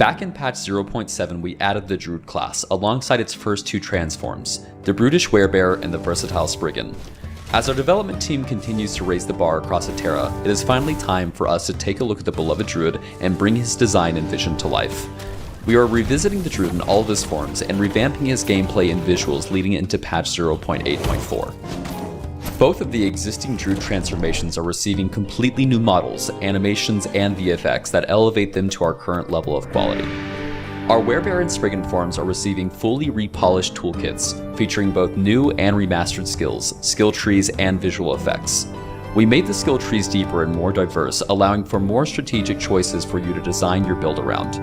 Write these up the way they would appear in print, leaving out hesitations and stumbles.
Back in patch 0.7, we added the Druid class, alongside its first two transforms, the Brutish Werebear and the versatile Spriggan. As our development team continues to raise the bar across Eterra, it is finally time for us to take a look at the beloved Druid and bring his design and vision to life. We are revisiting the Druid in all of his forms and revamping his gameplay and visuals leading into patch 0.8.4. Both of the existing Druid transformations are receiving completely new models, animations, and VFX that elevate them to our current level of quality. Our Werebear and Spriggan forms are receiving fully repolished toolkits, featuring both new and remastered skills, skill trees, and visual effects. We made the skill trees deeper and more diverse, allowing for more strategic choices for you to design your build around.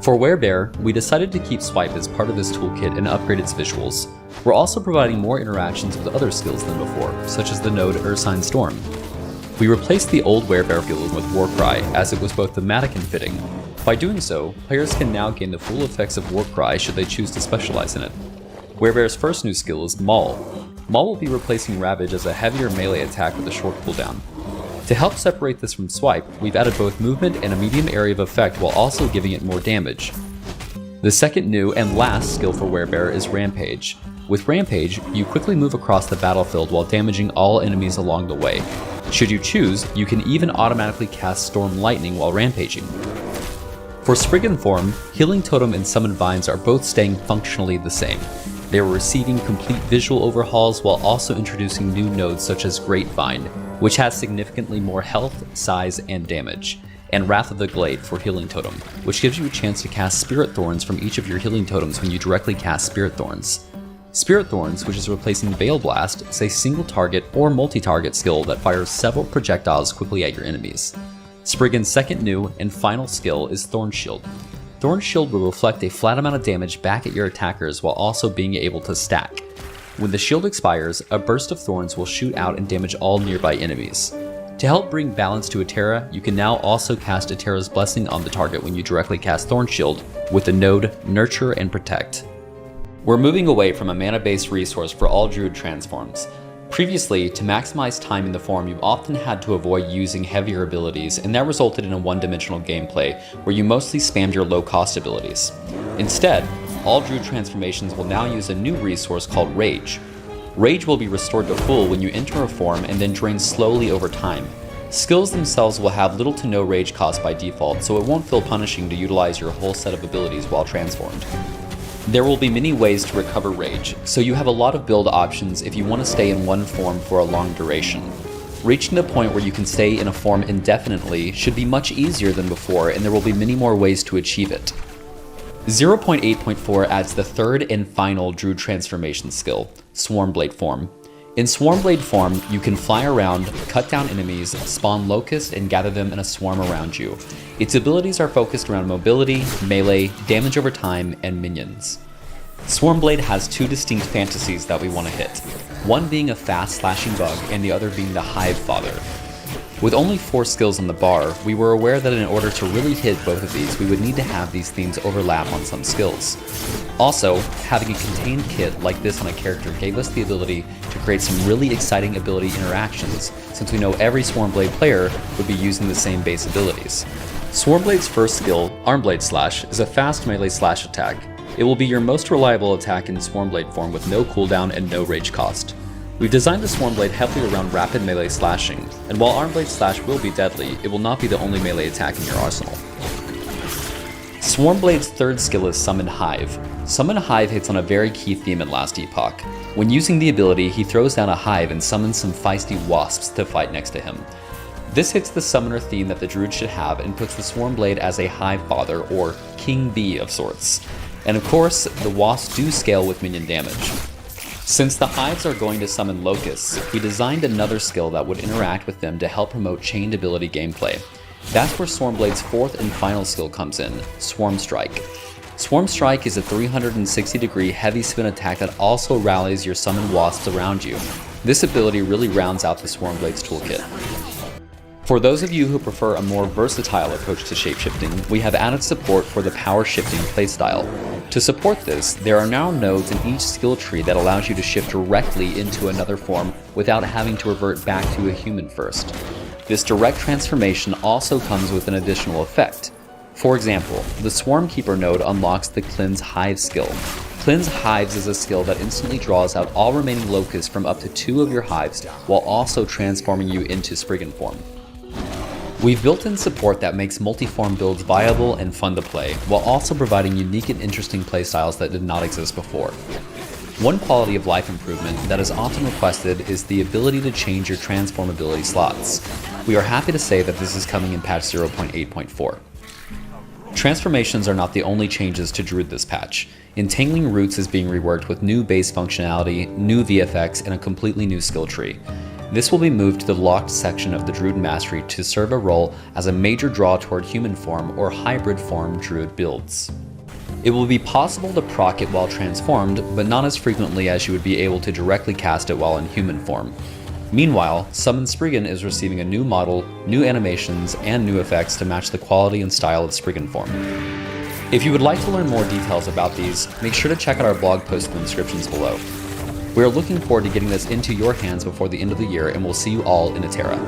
For Werebear, we decided to keep Swipe as part of this toolkit and upgrade its visuals. We're also providing more interactions with other skills than before, such as the node Ursine Storm. We replaced the old Werebear skill with Warcry, as it was both thematic and fitting. By doing so, players can now gain the full effects of Warcry should they choose to specialize in it. Werebear's first new skill is Maul. Maul will be replacing Ravage as a heavier melee attack with a short cooldown. To help separate this from Swipe, we've added both movement and a medium area of effect while also giving it more damage. The second new and last skill for Werebear is Rampage. With Rampage, you quickly move across the battlefield while damaging all enemies along the way. Should you choose, you can even automatically cast Storm Lightning while rampaging. For Spriggan form, Healing Totem and Summon Vines are both staying functionally the same. They are receiving complete visual overhauls while also introducing new nodes such as Great Vine, which has significantly more health, size, and damage, and Wrath of the Glade for Healing Totem, which gives you a chance to cast Spirit Thorns from each of your healing totems when you directly cast Spirit Thorns. Spirit Thorns, which is replacing Veil Blast, is a single target or multi-target skill that fires several projectiles quickly at your enemies. Spriggan's second new and final skill is Thorn Shield. Thorn Shield will reflect a flat amount of damage back at your attackers while also being able to stack. When the shield expires, a burst of thorns will shoot out and damage all nearby enemies. To help bring balance to Eterra, you can now also cast Eterra's Blessing on the target when you directly cast Thorn Shield with the node Nurture and Protect. We're moving away from a mana-based resource for all Druid transforms. Previously, to maximize time in the form, you've often had to avoid using heavier abilities, and that resulted in a one-dimensional gameplay where you mostly spammed your low-cost abilities. Instead, all Druid transformations will now use a new resource called Rage. Rage will be restored to full when you enter a form and then drain slowly over time. Skills themselves will have little to no rage cost by default, so it won't feel punishing to utilize your whole set of abilities while transformed. There will be many ways to recover rage, so you have a lot of build options if you want to stay in one form for a long duration. Reaching the point where you can stay in a form indefinitely should be much easier than before, and there will be many more ways to achieve it. 0.8.4 adds the third and final Druid transformation skill, Swarmblade form. In Swarmblade form, you can fly around, cut down enemies, spawn locusts, and gather them in a swarm around you. Its abilities are focused around mobility, melee, damage over time, and minions. Swarmblade has two distinct fantasies that we want to hit, one being a fast slashing bug and the other being the Hive Father. With only 4 skills on the bar, we were aware that in order to really hit both of these, we would need to have these themes overlap on some skills. Also, having a contained kit like this on a character gave us the ability to create some really exciting ability interactions, since we know every Swarmblade player would be using the same base abilities. Swarmblade's first skill, Armblade Slash, is a fast melee slash attack. It will be your most reliable attack in Swarmblade form with no cooldown and no rage cost. We've designed the Swarmblade heavily around rapid melee slashing, and while Armblade Slash will be deadly, it will not be the only melee attack in your arsenal. Swarmblade's third skill is Summon Hive. Summon Hive hits on a very key theme in Last Epoch. When using the ability, he throws down a hive and summons some feisty wasps to fight next to him. This hits the summoner theme that the Druid should have and puts the Swarmblade as a Hive Father or King Bee of sorts. And of course, the wasps do scale with minion damage. Since the hives are going to summon locusts, we designed another skill that would interact with them to help promote chained ability gameplay. That's where Swarmblade's fourth and final skill comes in, Swarm Strike. Swarm Strike is a 360-degree heavy spin attack that also rallies your summoned wasps around you. This ability really rounds out the Swarmblade's toolkit. For those of you who prefer a more versatile approach to shapeshifting, we have added support for the power shifting playstyle. To support this, there are now nodes in each skill tree that allows you to shift directly into another form without having to revert back to a human first. This direct transformation also comes with an additional effect. For example, the Swarm Keeper node unlocks the Cleanse Hive skill. Cleanse Hives is a skill that instantly draws out all remaining locusts from up to 2 of your hives, while also transforming you into Spriggan form. We've built in support that makes multi-form builds viable and fun to play, while also providing unique and interesting playstyles that did not exist before. One quality of life improvement that is often requested is the ability to change your transformability slots. We are happy to say that this is coming in patch 0.8.4. Transformations are not the only changes to Druid this patch. Entangling Roots is being reworked with new base functionality, new VFX, and a completely new skill tree. This will be moved to the locked section of the Druid Mastery to serve a role as a major draw toward human form or hybrid form Druid builds. It will be possible to proc it while transformed, but not as frequently as you would be able to directly cast it while in human form. Meanwhile, Summon Spriggan is receiving a new model, new animations, and new effects to match the quality and style of Spriggan form. If you would like to learn more details about these, make sure to check out our blog post in the descriptions below. We are looking forward to getting this into your hands before the end of the year, and we'll see you all in Eterra.